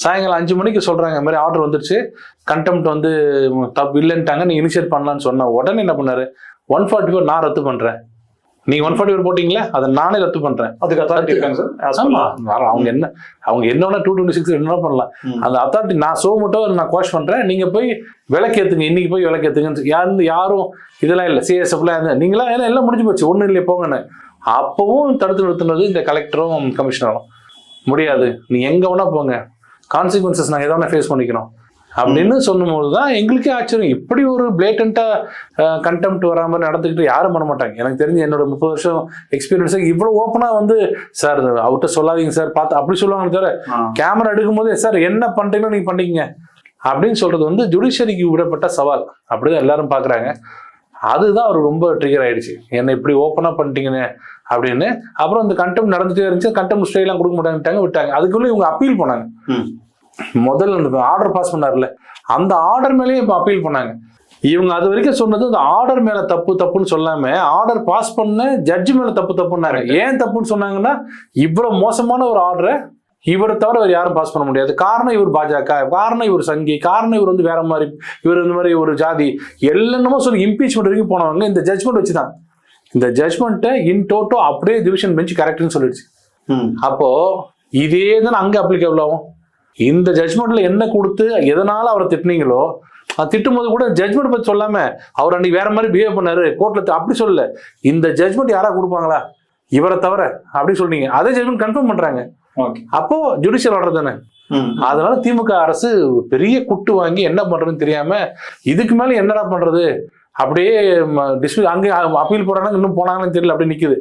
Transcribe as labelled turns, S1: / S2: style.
S1: சாயங்காலம் 5 மணிக்கு சொல்றாங்க இந்த மாதிரி ஆர்டர் வந்துருச்சு, கண்டெம்ட் வந்து தப்பு இல்லைன்ட்டாங்க, நீங்க இனிஷியேட் பண்ணலான்னு சொன்ன உடனே என்ன பண்ணாரு, 144 நான் ரத்து பண்றேன். நீங்க 144 போட்டீங்களா, அதை நானே ரத்து பண்றேன்.
S2: அதுக்கு அத்தாரிட்டி இருக்காங்க சார்.
S1: ஆமா, அவங்க என்ன 226 என்ன பண்ணலாம், அந்த அத்தாரிட்டி நான் மட்டும் நான் கோஷ் பண்றேன், நீங்க போய் விளக்கேத்துங்க, இன்னைக்கு போய் விளக்கேத்துங்க. யாரும் இதெல்லாம் இல்லை, சிஎஸ்எஃப்லாம் நீங்களா எல்லாம் முடிஞ்சு போச்சு, ஒன்றும் இல்லையே போங்கன்னு. அப்பவும் தடுத்து நிறுத்தினது இந்த கலெக்டரும் கமிஷனரும். முடியாது, நீ எங்க வேணா போங்க, கான்சிக்வன்சஸ் நாங்கள் எதை வேணா ஃபேஸ் பண்ணிக்கிறோம் அப்படின்னு சொல்லும்போது தான் எங்களுக்கே ஆச்சரியம். இப்படி ஒரு பிளேட்டண்டா கண்டெம்ட் வராம நடந்துக்கிட்டு யாரும் பண்ண மாட்டாங்க. எனக்கு தெரிஞ்சு என்னோட 30 வருஷம் எக்ஸ்பீரியன்ஸ் இவ்வளவு ஓப்பனா வந்து சார் அவர்கிட்ட சொல்லாதீங்க சார் பார்த்து அப்படி சொல்லுவாங்க தவிர, கேமரா எடுக்கும் போது சார் என்ன பண்றீங்களோ நீங்க பண்ணிக்கங்க அப்படின்னு சொல்றது வந்து ஜுடிஷியரிக்கு விடப்பட்ட சவால். அப்படிதான் எல்லாரும் பாக்குறாங்க. அதுதான் அவர் ரொம்ப ட்ரிகர் ஆயிடுச்சு, என்ன இப்படி ஓப்பனா பண்ணிட்டீங்கன்னு அப்படின்னு. அப்புறம் இந்த கண்டெம்ட் நடந்துட்டே இருந்துச்சு, கண்டெம்ட் ஸ்டே எல்லாம் கொடுக்க மாட்டாங்க, விட்டாங்க. அதுக்குள்ள இவங்க அப்பீல் பண்ணாங்க. முதல்ல அந்த ஆர்டர் பாஸ் பண்ணார்ல, அந்த ஆர்டர் மேலேயே இப்ப அப்பீல் பண்ணாங்க. இவங்க அது வரைக்கும் சொன்னது இந்த ஆர்டர் மேல தப்புன்னு சொல்லாம ஆர்டர் பாஸ் பண்ண ஜட்ஜ் மேல தப்புன்னாங்க. ஏன் தப்புன்னு சொன்னாங்கன்னா, இவ்வளவு மோசமான ஒரு ஆர்டரை இவரை தவிர வேறு யாரும் பாஸ் பண்ண முடியாது. காரணம் இவர் பாஜக, காரணம் இவர் சங்கி, காரணம் இவர் வந்து வேற மாதிரி, இவர் இந்த மாதிரி ஒரு ஜாதி, என்னென்னமோ சொல்லி இம்பீச்மெண்ட் வரைக்கும் போனவங்க இந்த ஜட்ஜ்மெண்ட் வச்சுதான். இந்த ஜட்ஜ்மெண்ட்டை இன் டோட்டோ அப்படியே டிவிஷன் பெஞ்ச் கரெக்ட்னு சொல்லிடுச்சு. அப்போ இதே தான் அங்க அப்ளிகபிள் ஆகும். இந்த ஜட்ஜ்மெண்ட்ல என்ன கொடுத்து எதனால அவரை திட்டினீங்களோ, திட்டும் போது கூட ஜட்ஜ்மெண்ட் பத்தி சொல்லாம அவர் அன்னைக்கு வேற மாதிரி பிஹேவ் பண்ணாரு கோர்ட்ல அப்படி சொல்லல, இந்த ஜட்ஜ்மெண்ட் யாரா கொடுப்பாங்களா இவரை தவிர அப்படி சொல்றீங்க, அதே ஜட்ஜ்மெண்ட் கன்ஃபார்ம் பண்றாங்க. அப்போ ஜுடிஷியல் ஆர்டர் தானே. அதனால திமுக அரசு பெரிய குட்டு வாங்கி என்ன பண்றதுன்னு தெரியாம இதுக்கு மேல என்னடா பண்றது அப்படியே டிஸ்மிஸ், அங்கே அப்பீல் போறாங்க, இன்னும் போனாங்கன்னு தெரியல, அப்படி நிக்குது.